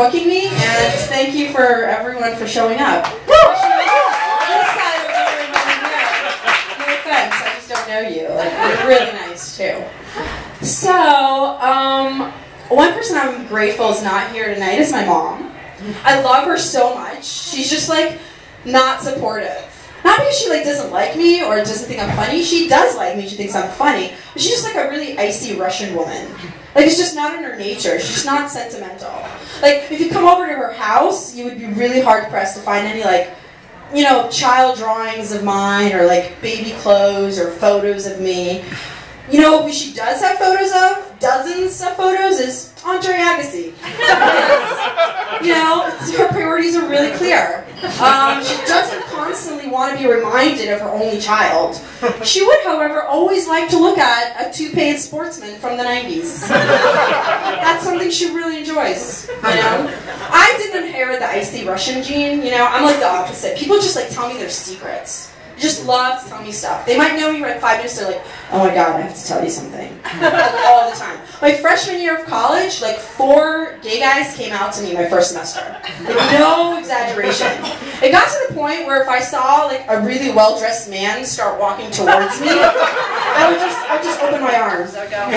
booking me, and thank you for everyone for showing up. No offense, I just don't know you. Like, you're really nice too. So, one person I'm grateful is not here tonight is my mom. I love her so much. She's just like not supportive. Not because she like doesn't like me or doesn't think I'm funny. She does like me. She thinks I'm funny. But she's just like a really icy Russian woman. Like, it's just not in her nature. She's just not sentimental. Like, if you come over to her house, you would be really hard-pressed to find any, like, you know, child drawings of mine or, like, baby clothes or photos of me. You know who she does have photos of? Dozens of photos is Andre Agassi. You know, her priorities are really clear. She doesn't constantly want to be reminded of her only child. She would, however, always like to look at a two-paid sportsman from the 90s. That's something she really enjoys, you know? I didn't inherit the icy Russian gene, you know? I'm like the opposite. People just like tell me their secrets. Just love to tell me stuff. They might know me for like 5 minutes, they're like, oh my god, I have to tell you something. All the time. My freshman year of college, like 4 gay guys came out to me my first semester. Like, no exaggeration. It got to the point where if I saw like a really well-dressed man start walking towards me, I would just open my arms. I would go.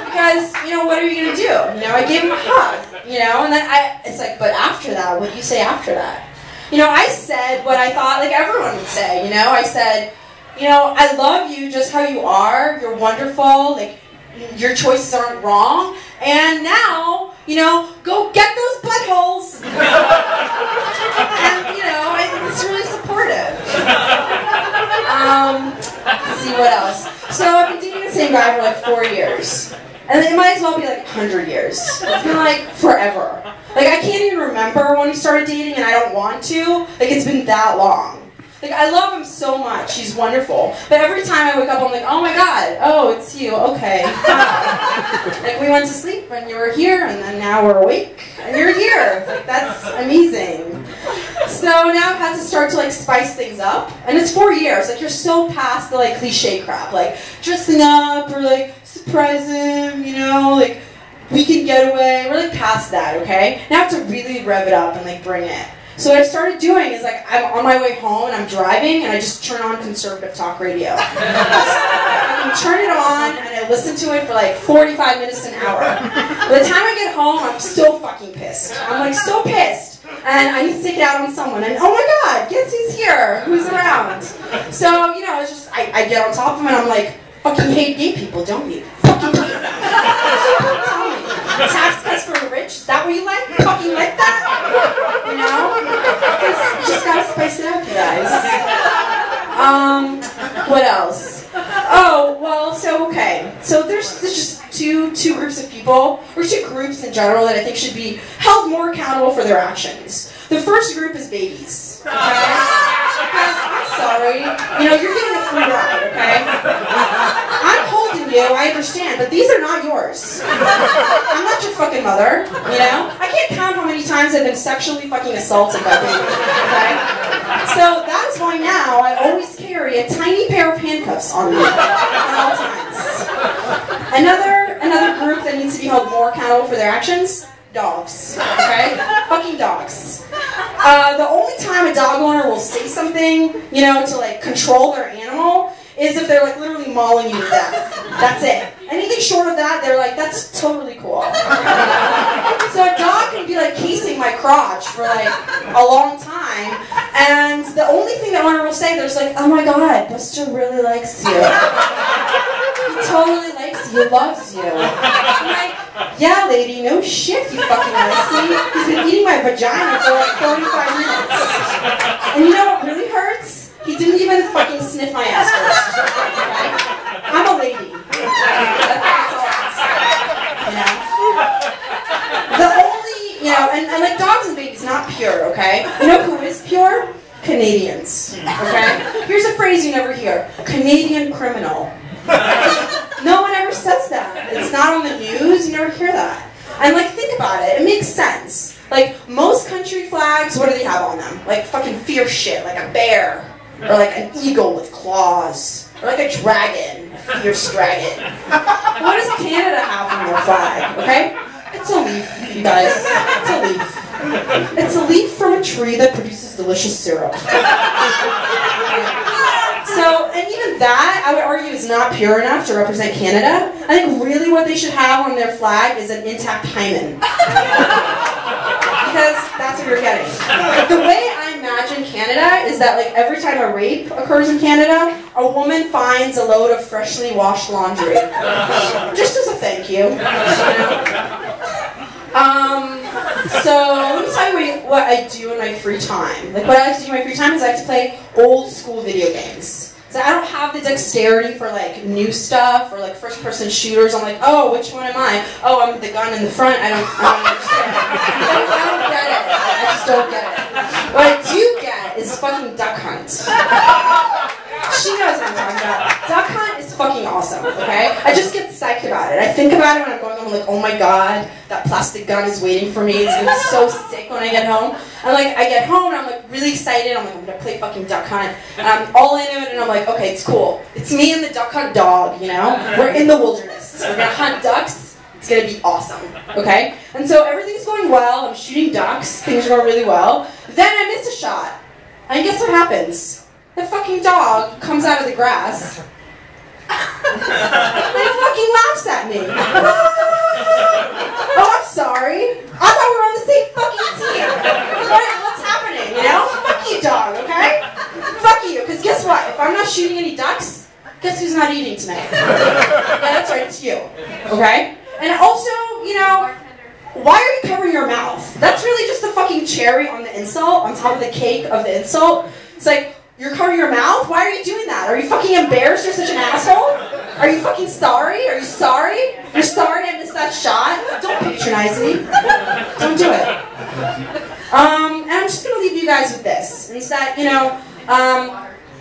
Because, you know, what are you going to do? You know, I gave him a hug, you know, and then it's like, but after that, what do you say after that? You know, I said what I thought like everyone would say, you know? I said, you know, I love you just how you are. You're wonderful. Like, your choices aren't wrong. And now, you know, go get those buttholes. And, you know, it's really supportive. Let's see what else. So I've been dating the same guy for like 4 years. And it might as well be like 100 years. It's been like forever. Like, I can't even remember when we started dating, and I don't want to. Like, it's been that long. Like, I love him so much. He's wonderful. But every time I wake up, I'm like, oh my god, oh, it's you, okay. Like, we went to sleep, and you were here, and then now we're awake, and you're here. Like, that's amazing. So now I've had to start to, like, spice things up. And it's 4 years. Like, you're so past the, like, cliche crap. Like, dressing up, or, like, surprise him, you know, like, weekend getaway. We're like past that, okay? Now I have to really rev it up and like bring it. So what I started doing is like I'm on my way home and I'm driving and I just turn on conservative talk radio. I turn it on and I listen to it for like 45 minutes to an hour. By the time I get home, I'm so fucking pissed. I'm like so pissed. And I need to take it out on someone. And oh my god, guess who's here? Who's around? So, you know, it's just, I get on top of him and I'm like, fucking hate gay people, don't you? Fucking hate them. Tell me. Tax cuts for the rich? Is that what you like? Fucking like that? You know? Just gotta spice it up, you guys. What else? Oh, well, so, okay. So there's just two groups of people, or 2 groups in general that I think should be held more accountable for their actions. The first group is babies. Okay? Because, I'm sorry, you know, you're getting a free ride, okay? I'm holding you, I understand, but these are not yours. I'm not your fucking mother, you know? I can't count how many times I've been sexually fucking assaulted by babies, okay? So that is why now I always carry a tiny pair of handcuffs on me at all times. Another group that needs to be held more accountable for their actions, dogs, okay? Fucking dogs. The only time a dog owner will say something, you know, to like control their animal is if they're like literally mauling you to death. That's it. Anything short of that, they're like, that's totally cool. So a dog can be like casing my crotch for like a long time, and the only thing the owner will say, there's like, oh my god, Buster really likes you. He totally likes you, loves you. I'm like, yeah, lady, no shit, you fucking nicely. He's been eating my vagina for like 45 minutes. And you know what really hurts? He didn't even fucking sniff my ass first. Okay? I'm a lady. That's all I'm saying. You know? The only, you know, and like dogs and babies, not pure, okay? You know who is pure? Canadians. Okay? Here's a phrase you never hear. Canadian criminal. No one ever says that. It's not on the news, you never hear that. And like, think about it, it makes sense. Like, most country flags, what do they have on them? Like fucking fierce shit, like a bear. Or like an eagle with claws. Or like a dragon, a fierce dragon. What does Canada have on their flag, okay? A It's a leaf, you guys. It's a leaf. It's a leaf from a tree that produces delicious syrup. So, and even that, I would argue, is not pure enough to represent Canada. I think really what they should have on their flag is an intact hymen. Because that's what you're getting. The way I imagine Canada is that, like, every time a rape occurs in Canada, a woman finds a load of freshly washed laundry. Just as a thank you. So let me tell you what I do in my free time. Like, what I like to do in my free time is I like to play old school video games. So I don't have the dexterity for like new stuff or like first person shooters. I'm like, oh, which one am I? Oh, I'm the gun in the front. I don't understand. I don't get it. I just don't get it. What I do get is fucking Duck Hunt. She knows what I'm talking about. Duck Hunt is fucking awesome, okay? I just get psyched about it. I think about it when I'm going home, I'm like, oh my god, that plastic gun is waiting for me. It's gonna be so sick when I get home. And like, I get home and I'm like really excited. I'm like, I'm gonna play fucking Duck Hunt. And I'm all into it and I'm like, okay, it's cool. It's me and the Duck Hunt dog, you know? We're in the wilderness. We're gonna hunt ducks. It's gonna be awesome, okay? And so everything's going well. I'm shooting ducks. Things are going really well. Then I miss a shot. And guess what happens? The fucking dog comes out of the grass and it fucking laughs at me. Oh, I'm sorry. I thought we were on the same fucking team. What's happening, you know? Fuck you, dog, okay? Fuck you, because guess what? If I'm not shooting any ducks, guess who's not eating tonight? Yeah, that's right, it's you. Okay? And also, you know, why are you covering your mouth? That's really just the fucking cherry on the insult, on top of the cake of the insult. It's like, you're covering your mouth? Why are you doing that? Are you fucking embarrassed you're such an asshole? Are you fucking sorry? Are you sorry? You're sorry I missed that shot? Don't patronize me. Don't do it. And I'm just going to leave you guys with this. And it's that, you know,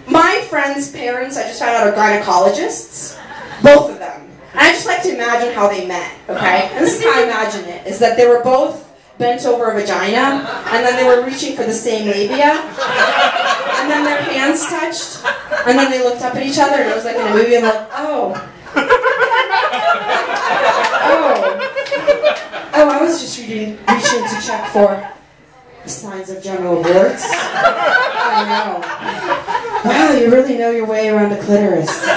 my friends' parents, I just found out, are gynecologists. Both of them. And I just like to imagine how they met, okay? And this is how I imagine it, is that they were both bent over a vagina, and then they were reaching for the same labia, and then their hands touched, and then they looked up at each other, and it was like in a movie, and like, oh, I was just reaching to check for signs of genital warts. I know. Wow, you really know your way around a clitoris.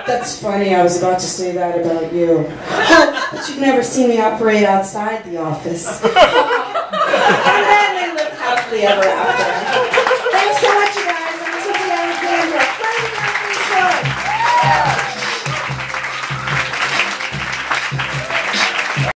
That's funny, I was about to say that about you. But you've never seen me operate outside the office. And then they lived happily ever after. Thanks,